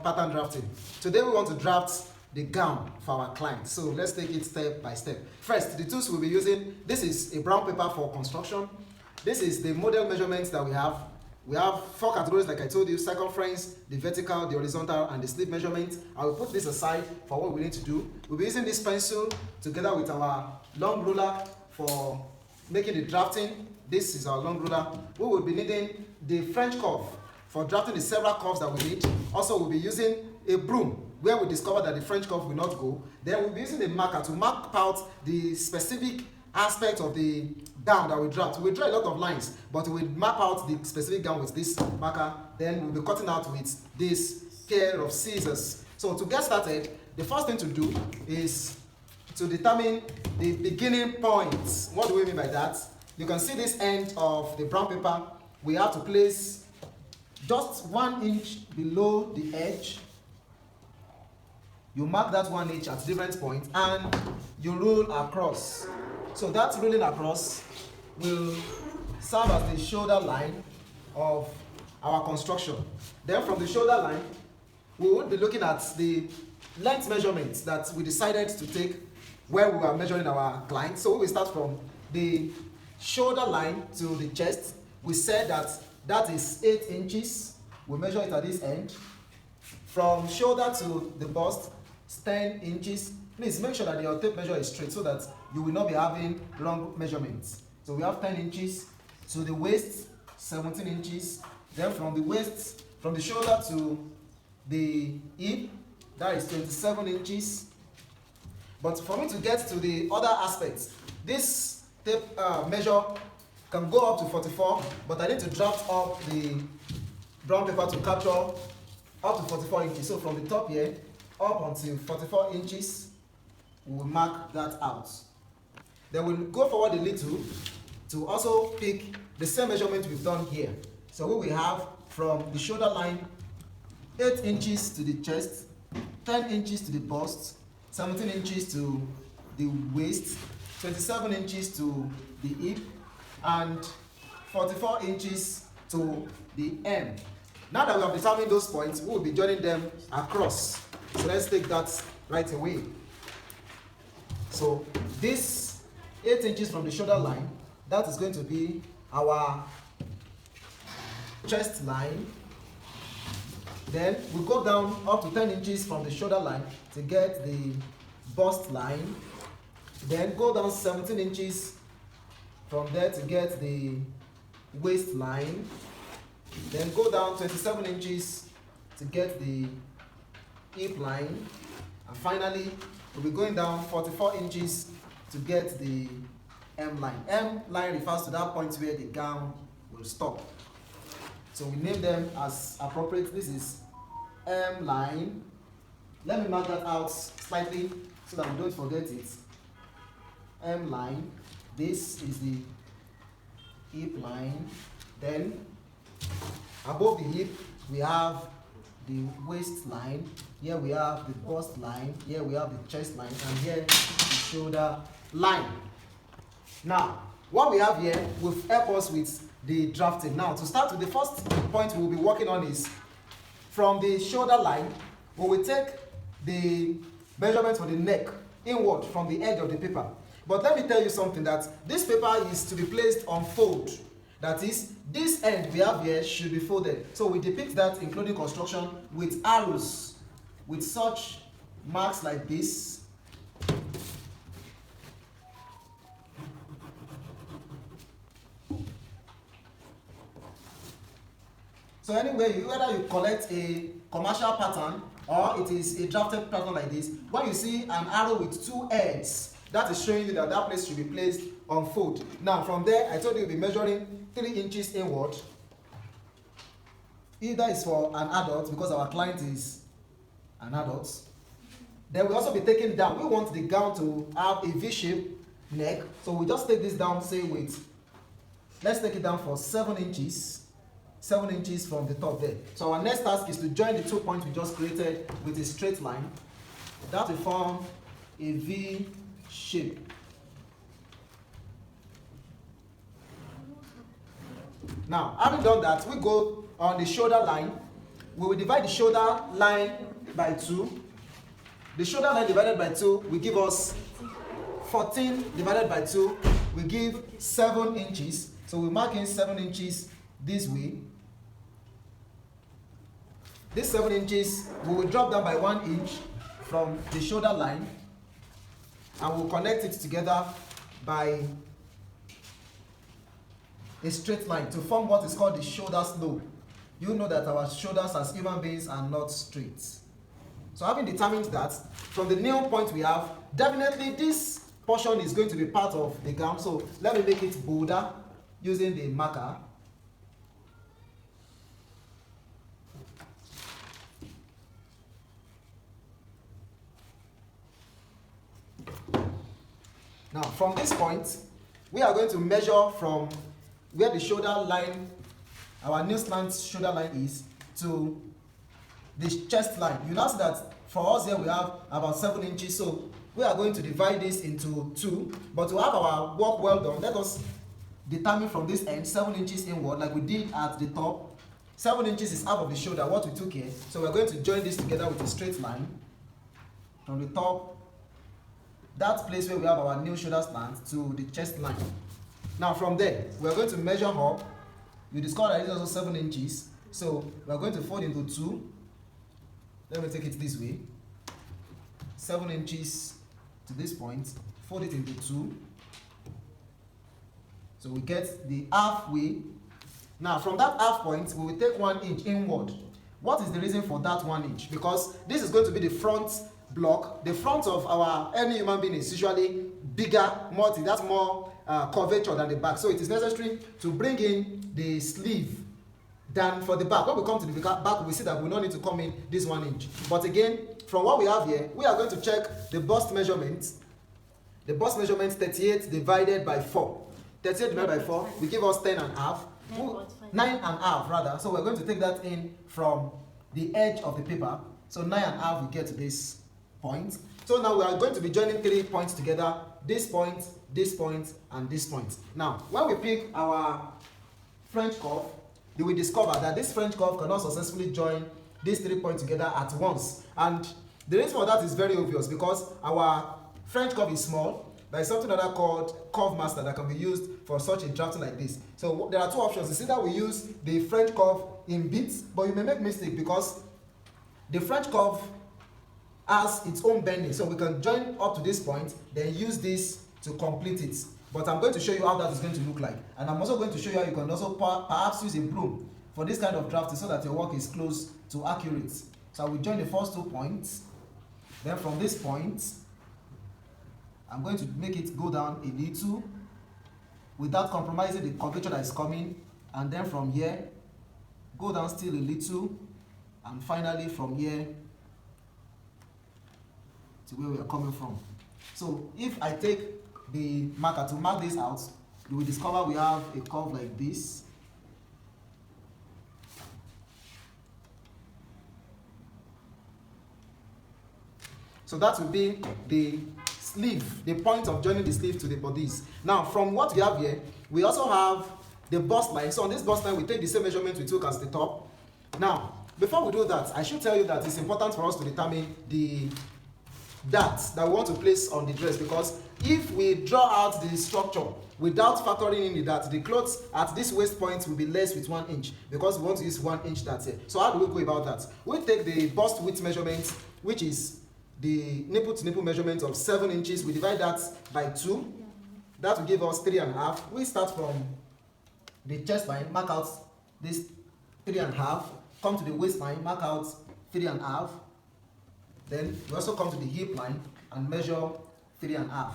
pattern drafting. Today we want to draft the gown for our client. So let's take it step by step. First, the tools we'll be using, this is a brown paper for construction. This is the model measurements that we have. We have 4 categories like I told you: circumference, the vertical, the horizontal, and the sleeve measurement. I will put this aside for what we need to do. We'll be using this pencil together with our long ruler for making the drafting. This is our long ruler. We will be needing the French curve for drafting the several curves that we need. Also, we'll be using a broom where we discover that the French curve will not go. Then we'll be using a marker to mark out the specific aspect of the gown that we draft. We draw a lot of lines, but we map out the specific gown with this marker. Then we'll be cutting out with this pair of scissors. So to get started, the first thing to do is to determine the beginning point. What do we mean by that? You can see this end of the brown paper. We have to place just 1 inch below the edge. You mark that 1 inch at different points and you roll across. So that rolling across will serve as the shoulder line of our construction. Then from the shoulder line, we will be looking at the length measurements that we decided to take where we are measuring our client. So we will start from the shoulder line to the chest. We said that is 8 inches. We measure it at this end. From shoulder to the bust, 10 inches. Please make sure that your tape measure is straight so that you will not be having wrong measurements. So we have 10 inches. To the waist, 17 inches. Then from the waist, from the shoulder to the hip, that is 27 inches. But for me to get to the other aspects, this tape measure can go up to 44, but I need to draft up the brown paper to capture up to 44 inches. So from the top here, up until 44 inches, we will mark that out. Then we'll go forward a little to also pick the same measurement we've done here. So we will have from the shoulder line, 8 inches to the chest, 10 inches to the bust, 17 inches to the waist, 27 inches to the hip, and 44 inches to the hem. Now that we have determined those points, we will be joining them across. So let's take that right away. So this 8 inches from the shoulder line, that is going to be our chest line. Then we go down up to 10 inches from the shoulder line to get the bust line. Then go down 17 inches from there to get the waistline. Then go down 27 inches to get the hip line. And finally, we'll be going down 44 inches to get the hem line. Hem line refers to that point where the gown will stop. So we name them as appropriate. This is hem line. Let me mark that out slightly so that we don't forget it. Hem line. This is the hip line. Then above the hip we have the waistline. Here we have the bust line. Here we have the chest line, and here the shoulder line. Now, what we have here will help us with the drafting. Now, to start with, the first point we'll be working on is from the shoulder line. We will take the measurement for the neck inward from the edge of the paper. But let me tell you something, that this paper is to be placed on fold. That is, this end we have here should be folded. So we depict that, including construction, with arrows, with such marks like this. So anyway, whether you collect a commercial pattern or it is a drafted pattern like this, when you see an arrow with 2 ends, that is showing you that that place should be placed on fold. Now from there, I told you you'll be measuring 3 inches inward. Either is for an adult, because our client is an adult. Then we'll also be taking down. We want the gown to have a V-shaped neck. So we just take this down, say with, let's take it down for 7 inches. 7 inches from the top there. So our next task is to join the 2 points we just created with a straight line. That will form a V shape. Now, having done that, we go on the shoulder line. we will divide the shoulder line by 2. The shoulder line divided by 2 will give us 14 divided by 2 will give 7 inches. So we mark in 7 inches this way. This 7 inches, we will drop down by 1 inch from the shoulder line, and we'll connect it together by a straight line to form what is called the shoulder slope. You know that our shoulders as human beings are not straight. So having determined that, from the nail point we have, definitely this portion is going to be part of the gown. So let me make it bolder using the marker. Now from this point, we are going to measure from where the shoulder line, our new slant shoulder line is, to the chest line. You notice that for us here we have about 7 inches, so we are going to divide this into 2. But to have our work well done, let us determine from this end 7 inches inward, like we did at the top. 7 inches is half of the shoulder, what we took here. So we're going to join this together with a straight line from the top, that place where we have our new shoulder slant, to the chest line. Now from there, we're going to measure up. You discover that it is also 7 inches. So we're going to fold into 2. Let me take it this way. 7 inches to this point. Fold it into 2. So we get the halfway. Now from that half point, we will take 1 inch inward. What is the reason for that 1 inch? Because this is going to be the front block. The front of any human being is usually bigger, that's more curvature than the back. So it is necessary to bring in the sleeve than for the back. When we come to the back, we see that we don't need to come in this 1 inch. But again, from what we have here, we are going to check the bust measurement. The bust measurement 38 divided by 4. 38 divided by 4 will give us 10.5. 9.5 rather. So we're going to take that in from the edge of the paper. So 9.5 will get to this point. So now we are going to be joining 3 points together. This point, and this point. Now, when we pick our French curve, you will discover that this French curve cannot successfully join these 3 points together at once. And the reason for that is very obvious, because our French curve is small. There is something other called curve master that can be used for such a drafting like this. So there are 2 options. It's either we use the French curve in bits, but you may make mistake because the French curve has its own bending. So we can join up to this point, then use this to complete it. But I'm going to show you how that is going to look like. And I'm also going to show you how you can also perhaps use a broom for this kind of drafting so that your work is close to accurate. So I will join the first 2 points. Then from this point, I'm going to make it go down a little without compromising the curvature that is coming. And then from here, go down still a little. And finally from here to where we are coming from. So if I take the marker to mark this out, you will discover we have a curve like this. So that will be the sleeve, the point of joining the sleeve to the bodice. Now from what we have here, we also have the bust line. So on this bust line, we take the same measurement we took as the top. Now, before we do that, I should tell you that it's important for us to determine the darts that we want to place on the dress, because if we draw out the structure without factoring in the dart, the clothes at this waist point will be less with 1 inch, because we want to use 1 inch dart here. So how do we go about that? We take the bust width measurement, which is the nipple to nipple measurement of 7 inches. We divide that by 2. That will give us 3.5. We start from the chest line, mark out this 3.5. Come to the waistline, mark out 3.5. Then we also come to the hip line and measure 3.5.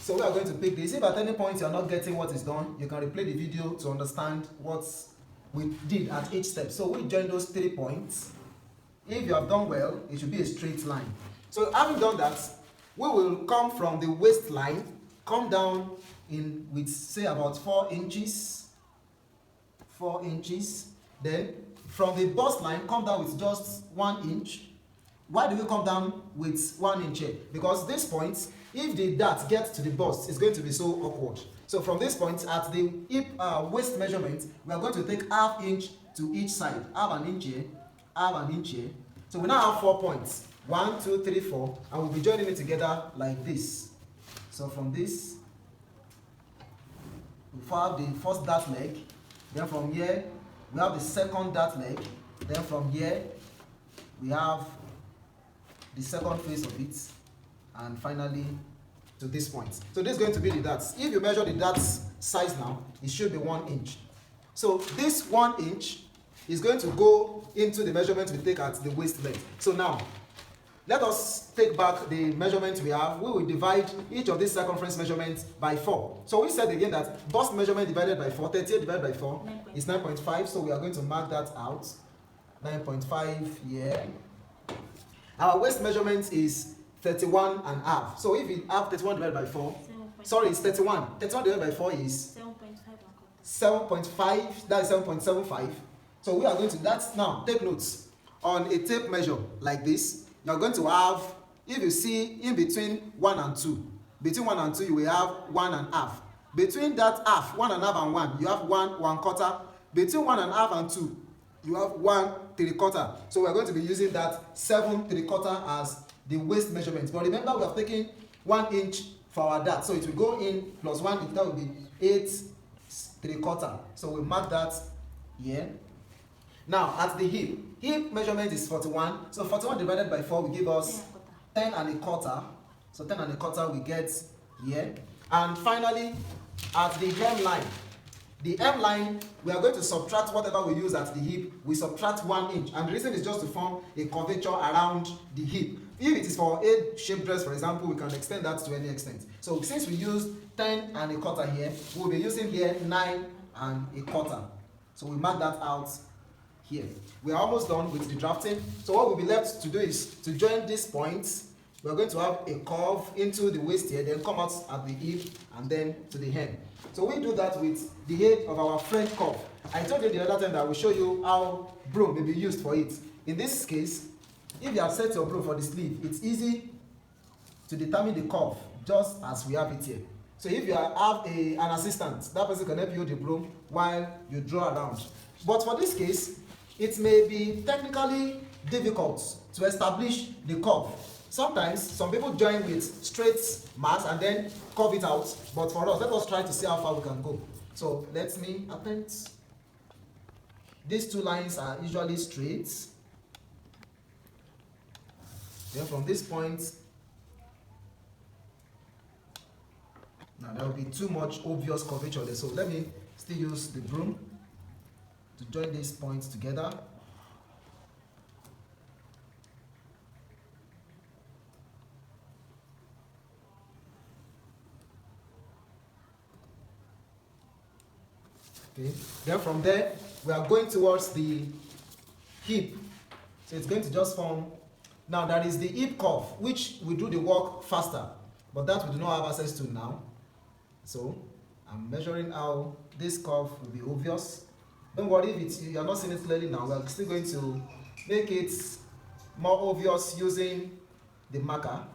So we are going to pick this. If at any point you are not getting what is done, you can replay the video to understand what we did at each step. So we join those 3 points. If you have done well, it should be a straight line. So having done that, we will come from the waistline, come down in with say about 4 inches. 4 inches. Then from the bust line, come down with just 1 inch. Why do we come down with 1 inch here? Because this point, if the dart gets to the bust, it's going to be so awkward. So from this point, at the hip waist measurement, we are going to take ½ inch to each side. Half an inch here, half an inch here. So we now have 4 points. 1, 2, 3, 4, and we'll be joining it together like this. So from this, we have the first dart leg. Then from here, we have the second dart leg. Then from here, we have the second face of it. And finally, to this point. So this is going to be the darts. If you measure the darts size now, it should be 1 inch. So this 1 inch is going to go into the measurement we take at the waist length. So now, let us take back the measurement we have. We will divide each of these circumference measurements by 4. So we said again that bust measurement divided by 4, 38 divided by 4 is 9.5. So we are going to mark that out. 9.5 here. Our waist measurement is 31.5. So if we have 31 divided by 4, sorry, it's 31. 31 divided by 4 is 7.5. That is 7.75. So we are going to, that's now, take notes. On a tape measure like this, you are going to have, if you see in between 1 and 2, between 1 and 2 you will have 1.5. Between that half, 1.5 and 1, you have 1/4. Between 1.5 and 2, you have 1/3. So we are going to be using that 7/3 as the waist measurement. But remember, we have taken 1 inch for our dart, so it will go in plus 1 inch. That will be 8/3. So we mark that here. Now at the hip measurement is 41. So 41 divided by 4 will give us 10.25. So 10.25 we get here. And finally, at the hemline, the hemline, we are going to subtract whatever we use at the hip. We subtract 1 inch, and the reason is just to form a curvature around the hip. If it is for a shape dress, for example, we can extend that to any extent. So since we use 10.25 here, we'll be using here 9.25. So we mark that out here. We are almost done with the drafting. So what will be left to do is to join these points. We are going to have a curve into the waist here, then come out at the hip and then to the hem. So we do that with the head of our French curve. I told you the other time that I will show you how broom may be used for it. In this case, if you have set your broom for the sleeve, it's easy to determine the curve just as we have it here. So if you have an assistant, that person can help you with the broom while you draw around. But for this case, it may be technically difficult to establish the curve. Sometimes some people join with straight marks and then curve it out. But for us, let us try to see how far we can go. So let me attempt. These two lines are usually straight. Then from this point, now there will be too much obvious curvature there. So let me still use the broom to join these points together. Okay. Then from there, we are going towards the hip. So it's going to just form. Now there is the hip curve, which we do the work faster, but that we do not have access to now. So I'm measuring how this curve will be obvious. Don't worry if you are not seeing it clearly now. We are still going to make it more obvious using the marker.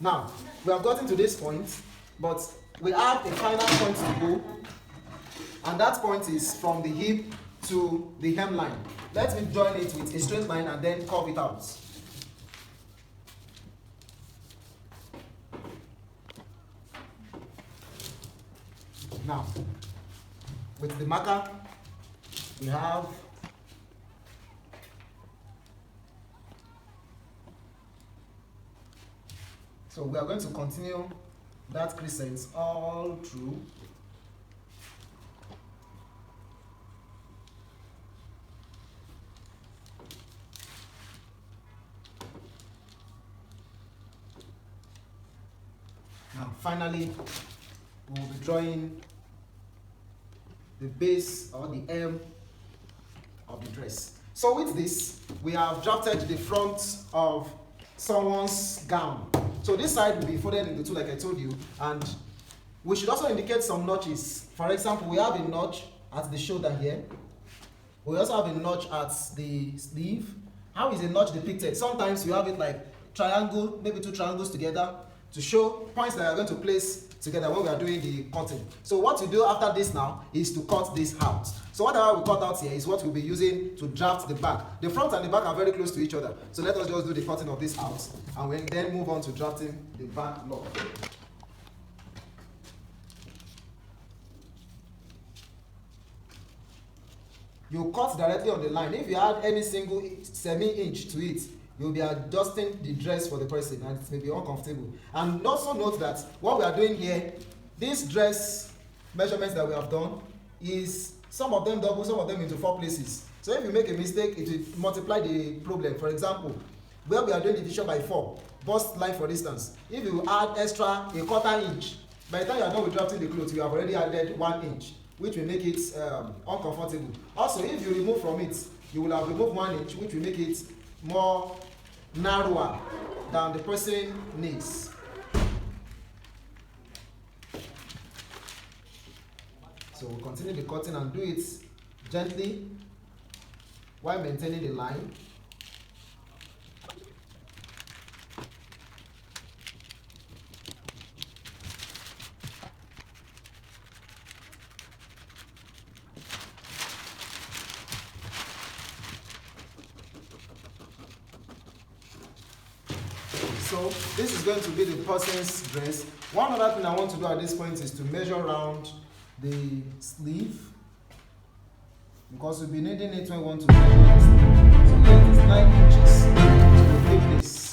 Now, we have gotten to this point, but we have a final point to go, and that point is from the hip to the hemline. Let me join it with a straight line and then curve it out. Now, with the marker, we have so we are going to continue that crescent all through. Now, finally, we will be drawing the base or the hem of the dress. So with this, we have drafted the front of someone's gown. So this side will be folded into two like I told you, and we should also indicate some notches. For example, we have a notch at the shoulder here. We also have a notch at the sleeve, How is a notch depicted? Sometimes you have it like triangle, maybe two triangles together to show points that you are going to place together when we are doing the cutting. So what you do after this now is to cut this out. So whatever we cut out here is what we'll be using to draft the back. The front and the back are very close to each other. So let us just do the cutting of this out and we'll then move on to drafting the back lock. You cut directly on the line. If you add any single semi-inch to it, you'll be adjusting the dress for the person and it may be uncomfortable. And also note that what we are doing here, this dress measurements that we have done is some of them double, some of them into 4 places. So if you make a mistake, it will multiply the problem. For example, where we are doing division by 4, bust line for instance, if you add extra a quarter inch, by the time you are done with drafting the clothes, you have already added 1 inch, which will make it uncomfortable. Also, if you remove from it, you will have removed 1 inch, which will make it more narrower than the person needs. So we'll continue the cutting and do it gently while maintaining the line. So this is going to be the person's dress. One other thing I want to do at this point is to measure around the sleeve, because we'll be needing it when we want to measure the sleeve. So here it is 9 inches. So we'll take this.